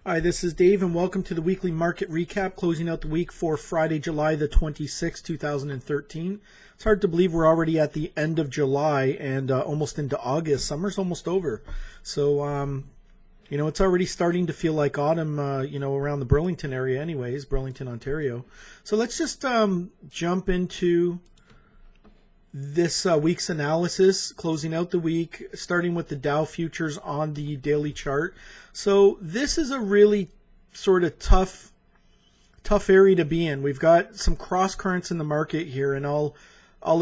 Hi, this is Dave, and welcome to the weekly market recap, closing out the week for Friday, July the 26th, 2013. It's hard to believe we're already at the end of July and almost into August. Summer's almost over. So, it's already starting to feel like autumn, around the Burlington area anyways, Burlington, Ontario. So let's just jump into this week's analysis, closing out the week, starting with the Dow futures on the daily chart. So this is a really sort of tough area to be in. We've got some cross currents in the market here, and I'll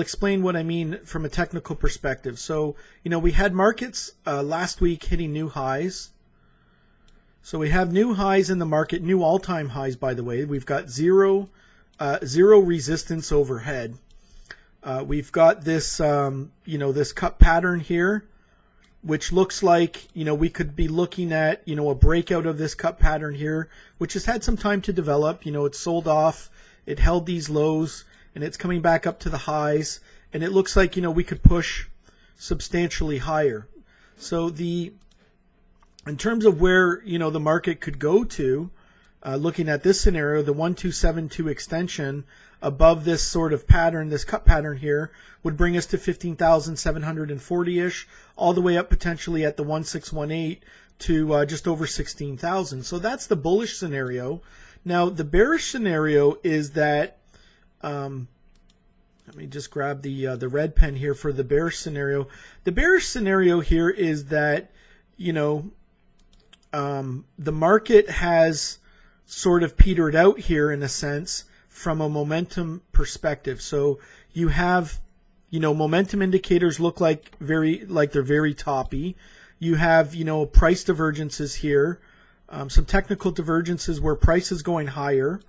explain what I mean from a technical perspective. So, we had markets last week hitting new highs. So we have new highs in the market, new all-time highs, by the way. We've got zero resistance overhead. We've got this, this cup pattern here, which looks like, we could be looking at, a breakout of this cup pattern here, which has had some time to develop. It's sold off, it held these lows, and it's coming back up to the highs. And it looks like, we could push substantially higher. So in terms of where, the market could go to, looking at this scenario, the 1272 extension above this sort of pattern, this cup pattern here, would bring us to 15,740-ish, all the way up potentially at the 1618 to just over 16,000. So that's the bullish scenario. Now, the bearish scenario is that, let me just grab the red pen here for the bearish scenario. The bearish scenario here is that, the market has sort of petered out here in a sense from a momentum perspective. So you have, momentum indicators look like they're very toppy. You have, price divergences here, some technical divergences where price is going higher.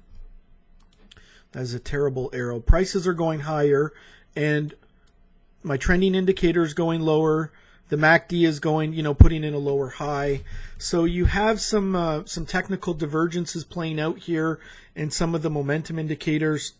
That is a terrible arrow. Prices are going higher, and my trending indicator is going lower. The MACD is going, putting in a lower high. So you have some technical divergences playing out here in some of the momentum indicators.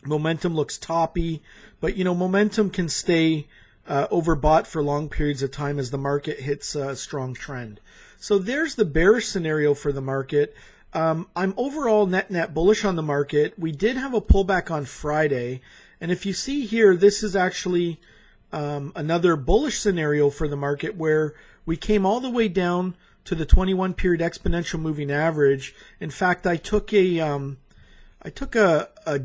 Momentum looks toppy, but, momentum can stay overbought for long periods of time as the market hits a strong trend. So there's the bearish scenario for the market. I'm overall net bullish on the market. We did have a pullback on Friday, and if you see here, this is actually another bullish scenario for the market where we came all the way down to the 21 period exponential moving average. In fact, I took a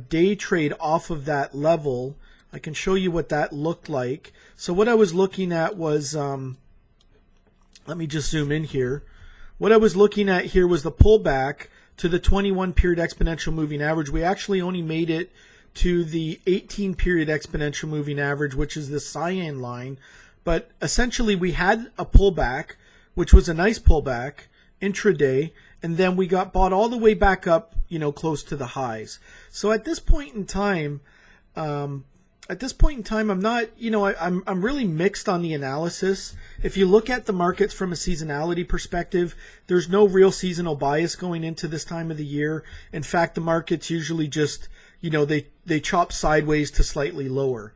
day trade off of that level. I can show you what that looked like. So what I was looking at was, let me just zoom in here. What I was looking at here was the pullback to the 21 period exponential moving average. We actually only made it to the 18 period exponential moving average, which is the cyan line. But essentially we had a pullback, which was a nice pullback intraday, and then we got bought all the way back up, close to the highs. So at this point in time, I'm not, I'm really mixed on the analysis. If you look at the markets from a seasonality perspective, there's no real seasonal bias going into this time of the year. In fact, the markets usually just, they chop sideways to slightly lower,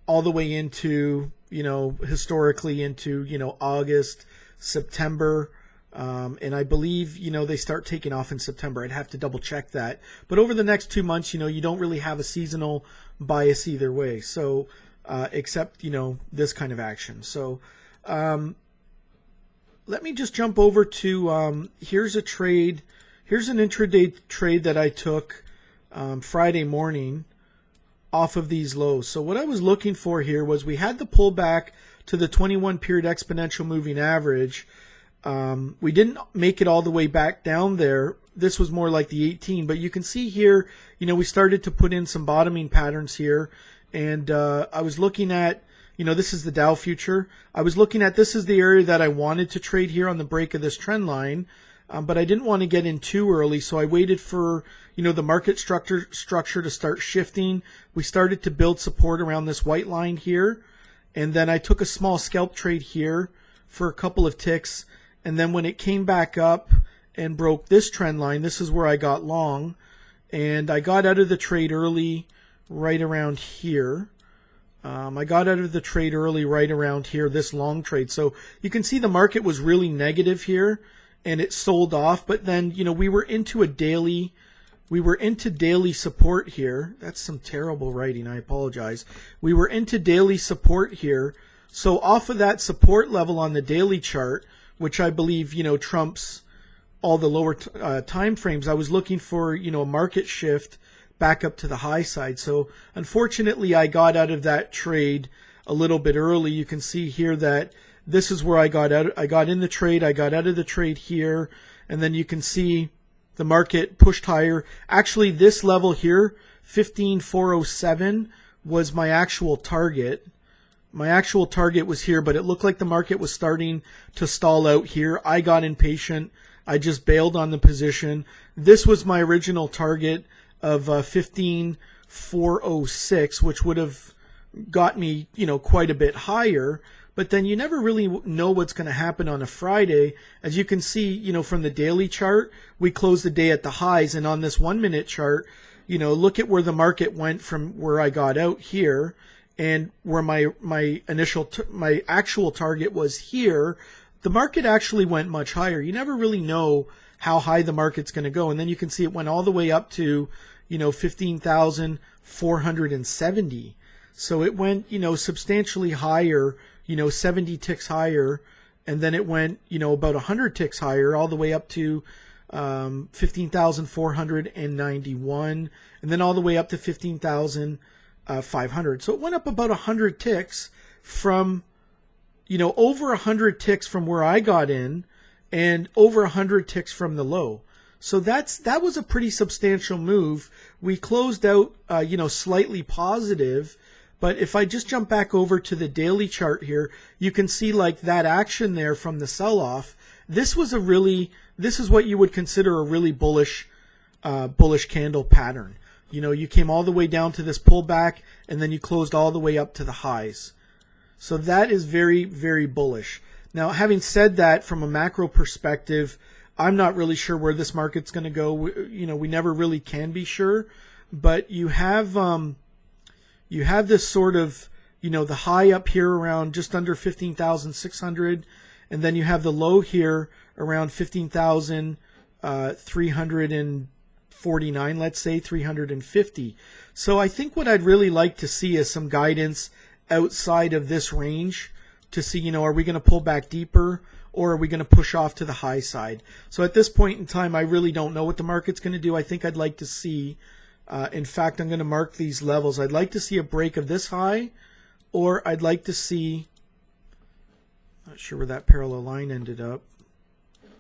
all the way into, historically into, August, September, and I believe, they start taking off in September. I'd have to double check that. But over the next 2 months, you don't really have a seasonal bias either way. So, except, this kind of action. So, let me just jump over to, here's a trade. Here's an intraday trade that I took Friday morning off of these lows. So what I was looking for here was we had the pullback to the 21 period exponential moving average. We didn't make it all the way back down there. This was more like the 18, but you can see here, we started to put in some bottoming patterns here. And I was looking at, this is the Dow future. I was looking at, this is the area that I wanted to trade here on the break of this trend line. But I didn't want to get in too early, so I waited for, the market structure to start shifting. We started to build support around this white line here, and then I took a small scalp trade here for a couple of ticks, and then when it came back up and broke this trend line, this is where I got long, and I got out of the trade early right around here. I got out of the trade early right around here, this long trade. So you can see the market was really negative here. and it sold off. But then, we were into daily support here. That's some terrible writing. I apologize. We were into daily support here. So off of that support level on the daily chart, which I believe, trumps all the lower time frames, I was looking for, a market shift back up to the high side. So unfortunately, I got out of that trade a little bit early. You can see here that this is where I got out. I got in the trade. I got out of the trade here. And then you can see the market pushed higher. Actually, this level here, 15,407, was my actual target. My actual target was here, but it looked like the market was starting to stall out here. I got impatient. I just bailed on the position. This was my original target of 15,406, which would have got me, quite a bit higher. But then you never really know what's going to happen on a Friday. As you can see, from the daily chart, we closed the day at the highs. And on this 1 minute chart, look at where the market went from where I got out here and where my actual target was here. The market actually went much higher. You never really know how high the market's going to go. And then you can see it went all the way up to, 15,470. So it went, substantially higher, 70 ticks higher. And then it went, about 100 ticks higher, all the way up to 15,491. And then all the way up to 15,500. So it went up about 100 ticks from, over 100 ticks from where I got in and over 100 ticks from the low. So that was a pretty substantial move. We closed out, slightly positive. But if I just jump back over to the daily chart here, you can see like that action there from the sell-off. This is what you would consider a really bullish candle pattern. You came all the way down to this pullback and then you closed all the way up to the highs. So that is very, very bullish. Now, having said that, from a macro perspective, I'm not really sure where this market's going to go. We never really can be sure, but you have this sort of, the high up here around just under 15,600, and then you have the low here around 15,349, let's say 350. So I think what I'd really like to see is some guidance outside of this range to see, are we going to pull back deeper or are we going to push off to the high side? So at this point in time, I really don't know what the market's going to do. I think I'd like to see, in fact, I'm going to mark these levels. I'd like to see a break of this high, or I'd like to see, not sure where that parallel line ended up.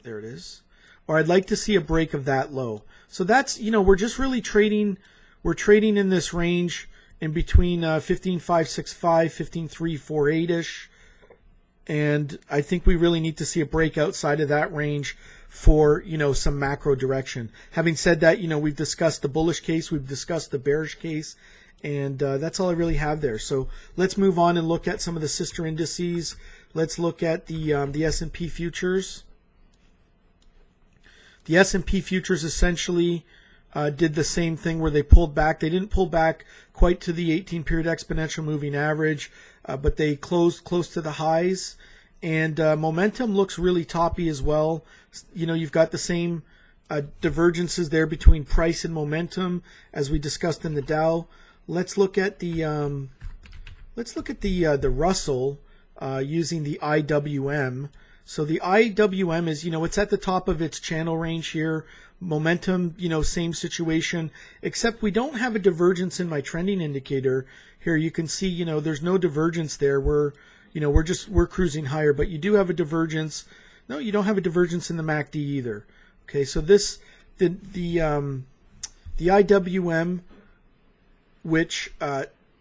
There it is. Or I'd like to see a break of that low. So that's, we're just really trading, we're trading in this range in between 15,565, 15,348-ish. And I think we really need to see a break outside of that range for, some macro direction. Having said that, we've discussed the bullish case, we've discussed the bearish case, and that's all I really have there. So let's move on and look at some of the sister indices. Let's look at the S&P futures. The S&P futures essentially did the same thing where they pulled back. They didn't pull back quite to the 18-period exponential moving average, but they closed close to the highs. And momentum looks really toppy as well. You've got the same divergences there between price and momentum as we discussed in the Dow. Let's look at the Russell using the IWM. So the IWM is, it's at the top of its channel range here. Momentum, same situation, except we don't have a divergence in my trending indicator here. You can see, there's no divergence there. We're cruising higher, but you do have a divergence. No, you don't have a divergence in the MACD either. Okay, so the IWM, which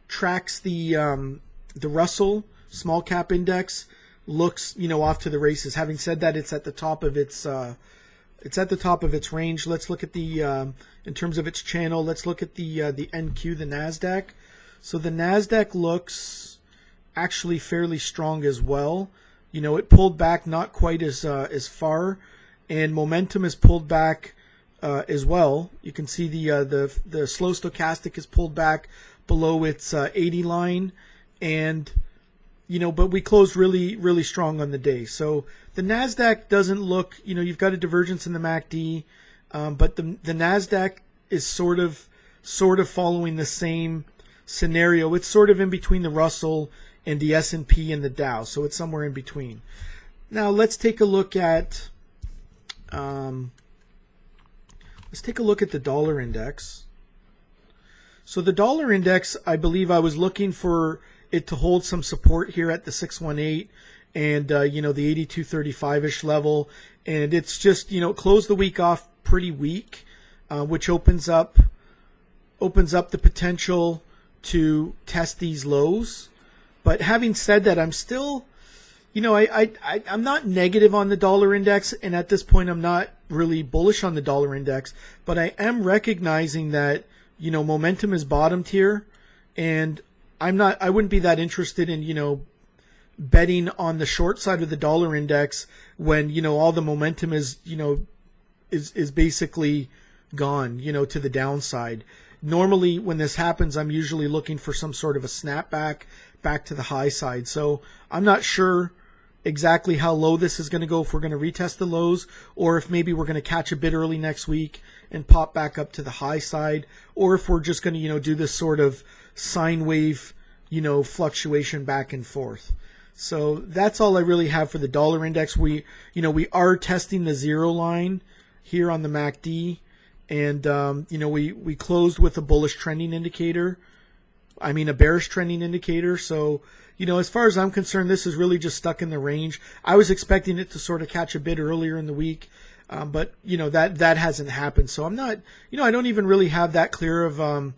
tracks the Russell small cap index, looks off to the races. Having said that, it's at the top of its range. Let's look at the in terms of its channel. Let's look at the NQ, the Nasdaq. So the Nasdaq looks actually fairly strong as well. It pulled back not quite as far, and momentum is pulled back as well. You can see the slow stochastic is pulled back below its 80 line, and but we closed really, really strong on the day. So the NASDAQ doesn't look, you've got a divergence in the MACD, but the NASDAQ is sort of following the same scenario. It's sort of in between the Russell and the S&P and the Dow. So it's somewhere in between. Now let's take a look at the dollar index. So the dollar index, I believe I was looking for it to hold some support here at the 618 and the 8235-ish level, and it's just closed the week off pretty weak, which opens up the potential to test these lows. But having said that, I'm still I'm not negative on the dollar index, and at this point I'm not really bullish on the dollar index, but I am recognizing that momentum is bottomed here, and I wouldn't be that interested in, betting on the short side of the dollar index when, all the momentum is basically gone, to the downside. Normally when this happens, I'm usually looking for some sort of a snapback back to the high side. So I'm not sure exactly how low this is going to go, if we're going to retest the lows, or if maybe we're going to catch a bit early next week and pop back up to the high side, or if we're just going to, do this sort of sine wave, fluctuation back and forth. So that's all I really have for the dollar index. We are testing the zero line here on the MACD, and we closed with a bullish trending indicator. I mean a bearish trending indicator. So as far as I'm concerned, this is really just stuck in the range. I was expecting it to sort of catch a bit earlier in the week, but that hasn't happened. So I'm not, I don't even really have that clear of.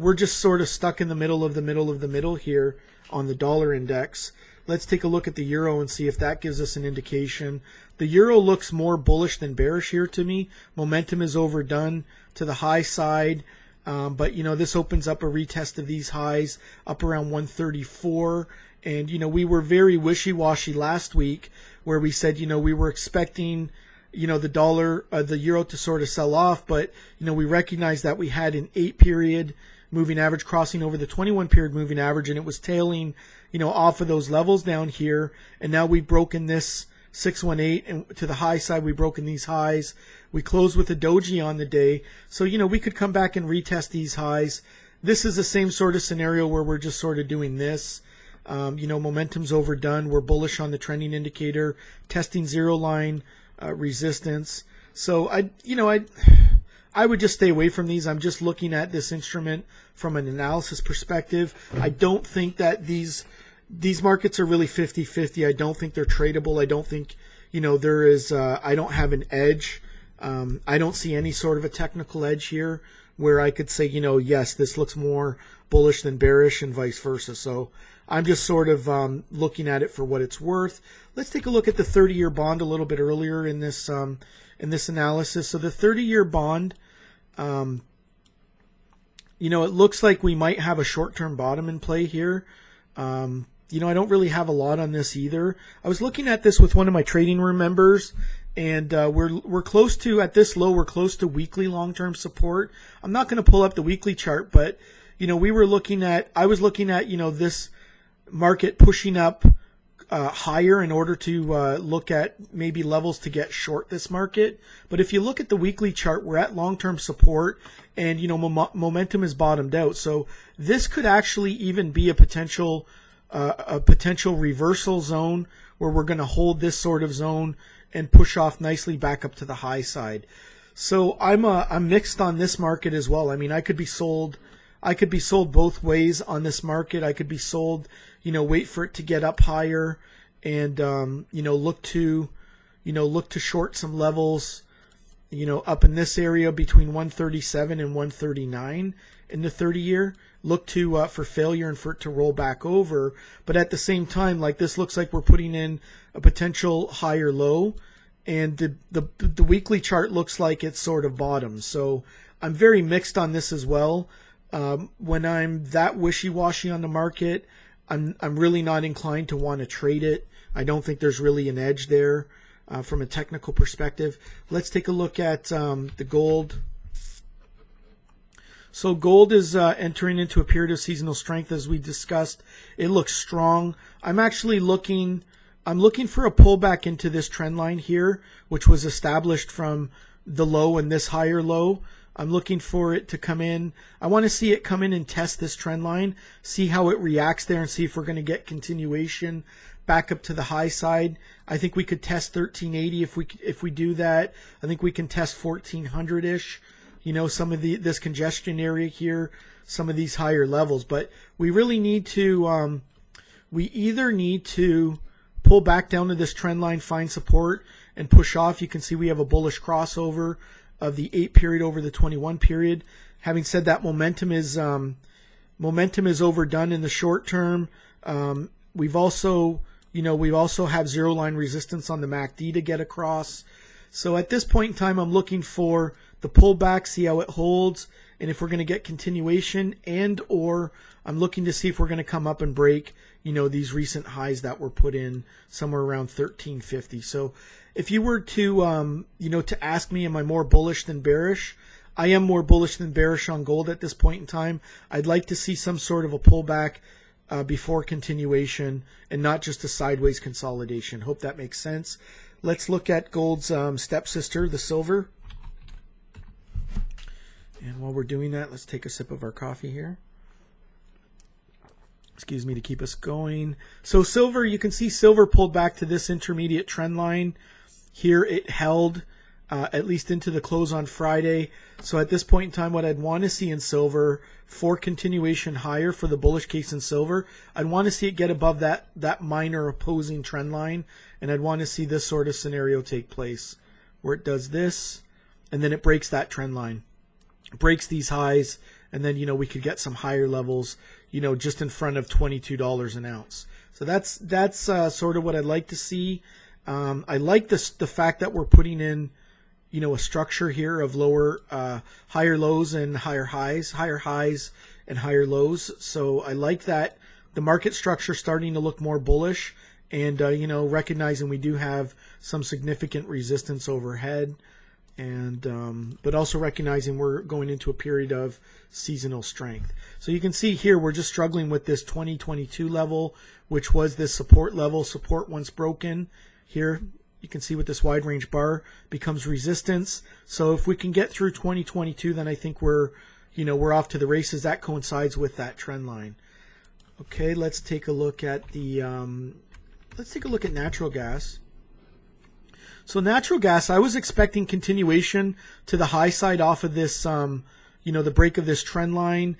We're just sort of stuck in the middle of the middle here on the dollar index. Let's take a look at the euro and see if that gives us an indication. The euro looks more bullish than bearish here to me. Momentum is overdone to the high side. But this opens up a retest of these highs up around 134. And, we were very wishy-washy last week where we said, we were expecting, the euro to sort of sell off. But, we recognized that we had an 8-period moving average crossing over the 21-period moving average, and it was tailing, off of those levels down here. And now we've broken this 618, and to the high side, we've broken these highs. We closed with a doji on the day. So, we could come back and retest these highs. This is the same sort of scenario where we're just sort of doing this. Momentum's overdone. We're bullish on the trending indicator, testing zero line resistance. So I would just stay away from these. I'm just looking at this instrument from an analysis perspective. I don't think that these markets are really 50-50. I don't think they're tradable. I don't think, there is, I don't have an edge. I don't see any sort of a technical edge here where I could say, yes, this looks more bullish than bearish and vice versa. So I'm just sort of looking at it for what it's worth. Let's take a look at the 30-year bond a little bit earlier in this analysis. So the 30-year bond, it looks like we might have a short-term bottom in play here. I don't really have a lot on this either. I was looking at this with one of my trading room members, and we're close to, at this low, we're close to weekly long-term support. I'm not going to pull up the weekly chart, but I was looking at, this market pushing up higher in order to look at maybe levels to get short this market. But if you look at the weekly chart, we're at long-term support, and momentum is bottomed out. So this could actually even be a potential reversal zone where we're going to hold this sort of zone and push off nicely back up to the high side. So I'm mixed on this market as well. I mean, I could be sold both ways on this market. I could be sold, wait for it to get up higher and look to short some levels, up in this area between 137 and 139 in the 30-year. Look to for failure and for it to roll back over. But at the same time, like, this looks like we're putting in a potential higher low, and the weekly chart looks like it's sort of bottom. So I'm very mixed on this as well. When I'm that wishy-washy on the market, I'm really not inclined to want to trade it. I don't think there's really an edge there from a technical perspective. Let's take a look at the gold. So gold is entering into a period of seasonal strength, as we discussed. It looks strong. I'm looking for a pullback into this trend line here, which was established from the low and this higher low. I'm looking for it to come in. I want to see it come in and test this trend line, see how it reacts there, and see if we're going to get continuation back up to the high side. I think we could test 1380 if we do that. I think we can test 1400-ish. You know, some of this congestion area here, some of these higher levels. But we really need to, we either need to pull back down to this trend line, find support, and push off. You can see we have a bullish crossover of the 8 period over the 21 period. Having said that, momentum is overdone in the short term. We've also have zero line resistance on the MACD to get across. So at this point in time, I'm looking for the pullback, see how it holds, and if we're going to get continuation, and or I'm looking to see if we're going to come up and break, these recent highs that were put in somewhere around 1350. So if you were to, to ask me, am I more bullish than bearish? I am more bullish than bearish on gold at this point in time. I'd like to see some sort of a pullback before continuation and not just a sideways consolidation. Hope that makes sense. Let's look at gold's stepsister, the silver. And while we're doing that, let's take a sip of our coffee here. Excuse me, to keep us going. So silver, you can see silver pulled back to this intermediate trend line. Here it held at least into the close on Friday. So at this point in time, what I'd want to see in silver for continuation higher for the bullish case in silver, I'd want to see it get above that minor opposing trend line. And I'd want to see this sort of scenario take place where it does this and then it breaks that trend line. Breaks these highs, and then we could get some higher levels, just in front of $22 an ounce. So that's sort of what I'd like to see. I like the fact that we're putting in a structure here of higher lows and higher highs and higher lows. So I like that the market structure starting to look more bullish, and recognizing we do have some significant resistance overhead. And but also recognizing we're going into a period of seasonal strength. So you can see here we're just struggling with this 2022 level, which was this support level. Support once broken. Here you can see with this wide range bar becomes resistance. So if we can get through 2022, then I think we're off to the races. That coincides with that trend line. Okay, let's take a look at the natural gas. So natural gas, I was expecting continuation to the high side off of this, the break of this trend line.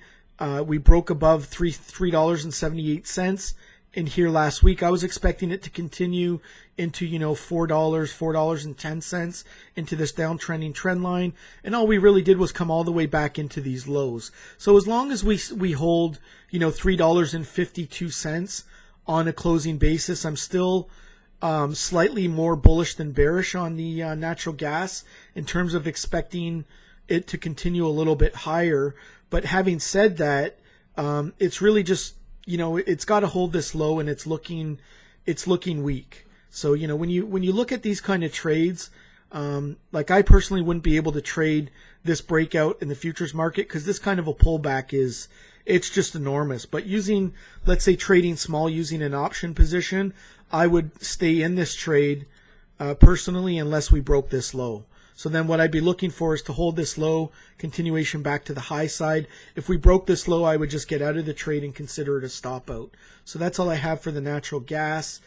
We broke above $3.78 in here last week. I was expecting it to continue into, $4.10 into this downtrending trend line. And all we really did was come all the way back into these lows. So as long as we hold, $3.52 on a closing basis, I'm still slightly more bullish than bearish on the natural gas in terms of expecting it to continue a little bit higher. But having said that, it's really just, it's got to hold this low, and it's looking weak. So, when you look at these kind of trades, like I personally wouldn't be able to trade this breakout in the futures market, because this kind of a pullback it's just enormous. But let's say trading small using an option position, I would stay in this trade personally unless we broke this low. So then what I'd be looking for is to hold this low, continuation back to the high side. If we broke this low, I would just get out of the trade and consider it a stop out. So that's all I have for the natural gas.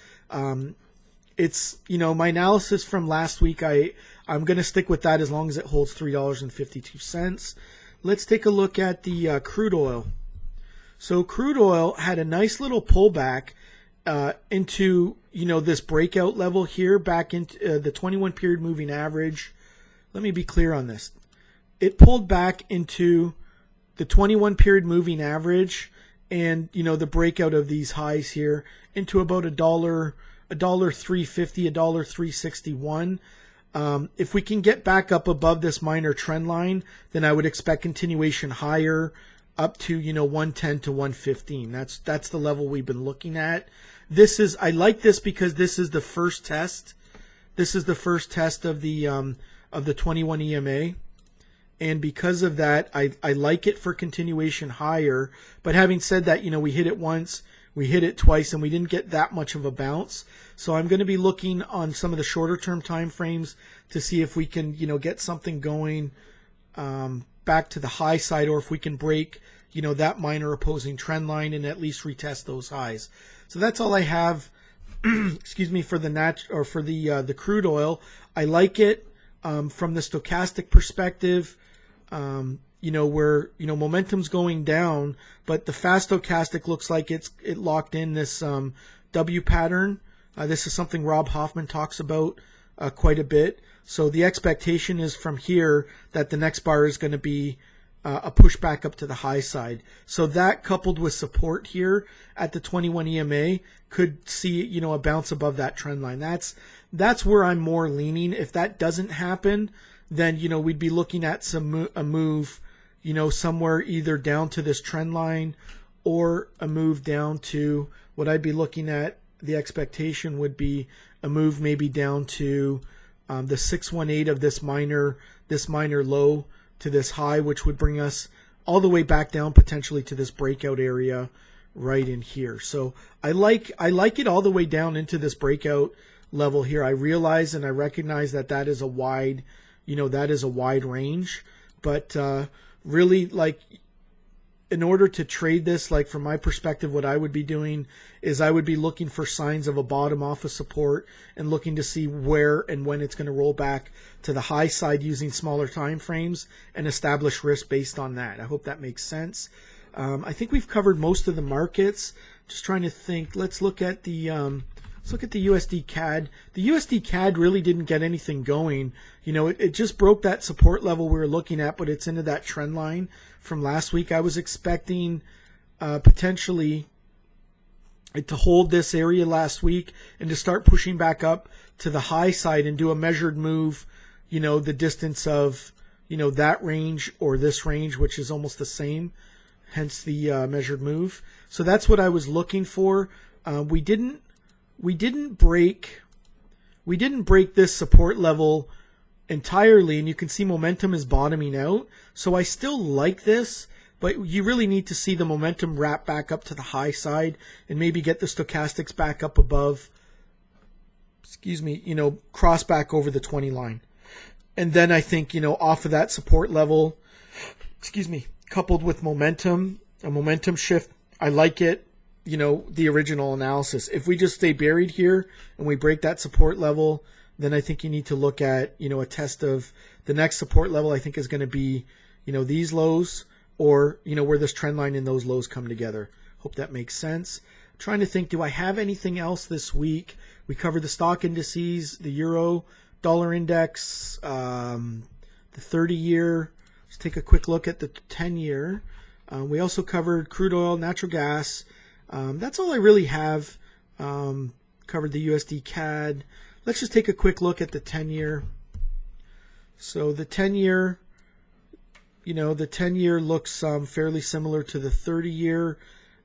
It's, my analysis from last week, I'm going to stick with that as long as it holds $3.52. Let's take a look at the crude oil. So crude oil had a nice little pullback into this breakout level here back into the 21 period moving average. Let me be clear on this. It pulled back into the 21 period moving average and the breakout of these highs here into about $1.350, $1.361. If we can get back up above this minor trend line, then I would expect continuation higher up to 110 to 115. That's the level we've been looking at. I like this because this is the first test. This is the first test of the 21 EMA, And because of that, I like it for continuation higher. But having said that, we hit it once, we hit it twice, and we didn't get that much of a bounce. So I'm going to be looking on some of the shorter term time frames to see if we can, get something going back to the high side, or if we can break, that minor opposing trend line and at least retest those highs. So that's all I have. Excuse me, for the crude oil. I like it from the stochastic perspective. Where momentum's going down, but the fast stochastic looks like it locked in this W pattern. This is something Rob Hoffman talks about quite a bit. So the expectation is from here that the next bar is going to be a push back up to the high side. So that, coupled with support here at the 21 EMA, could see a bounce above that trend line. That's where I'm more leaning. If that doesn't happen, then we'd be looking at a move, somewhere either down to this trend line or a move down to what I'd be looking at. The expectation would be a move maybe down to the 618 of this minor low to this high, which would bring us all the way back down potentially to this breakout area right in here. So I like it all the way down into this breakout level here. I realize and I recognize that is a wide, range, but really, in order to trade this, from my perspective, what I would be doing is I would be looking for signs of a bottom off of support and looking to see where and when it's going to roll back to the high side using smaller time frames and establish risk based on that. I hope that makes sense. I think we've covered most of the markets. Just trying to think. Let's look at the USD CAD. The USD CAD really didn't get anything going. It just broke that support level we were looking at, but it's into that trend line from last week. I was expecting potentially it to hold this area last week and to start pushing back up to the high side and do a measured move, the distance of, that range or this range, which is almost the same, hence the measured move. So that's what I was looking for. We didn't break this support level entirely, and you can see momentum is bottoming out. So I still like this, but you really need to see the momentum wrap back up to the high side and maybe get the stochastics back up above, cross back over the 20 line. And then I think, off of that support level, coupled with momentum, a momentum shift, I like it. The original analysis. If we just stay buried here and we break that support level, then I think you need to look at, a test of the next support level. I think is going to be, these lows or, where this trend line and those lows come together. Hope that makes sense. I'm trying to think, do I have anything else this week? We covered the stock indices, the euro dollar index, the 30-year. Let's take a quick look at the 10-year. We also covered crude oil, natural gas. That's all I really have. Covered the USD CAD. Let's just take a quick look at the 10-year. So the 10-year, the 10-year looks fairly similar to the 30-year.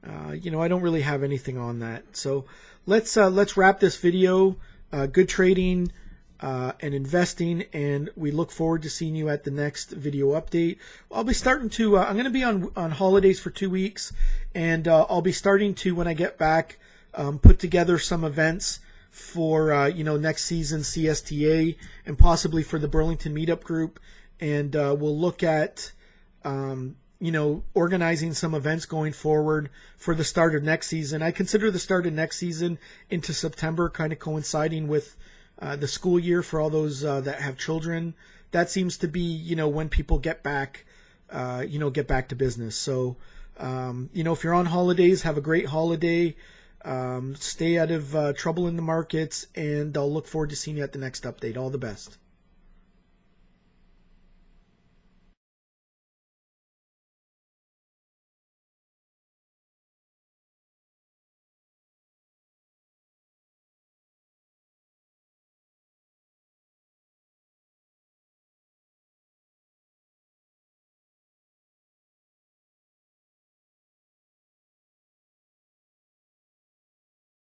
I don't really have anything on that. So let's wrap this video. Good trading and investing, and we look forward to seeing you at the next video update. I'll be starting to. I'm going to be on holidays for 2 weeks, and I'll be starting to, when I get back, put together some events for next season CSTA and possibly for the Burlington Meetup Group, and we'll look at organizing some events going forward for the start of next season. I consider the start of next season into September, kind of coinciding with the school year for all those that have children. That seems to be when people get back to business. So if you're on holidays, have a great holiday. Stay out of trouble in the markets, and I'll look forward to seeing you at the next update. All the best.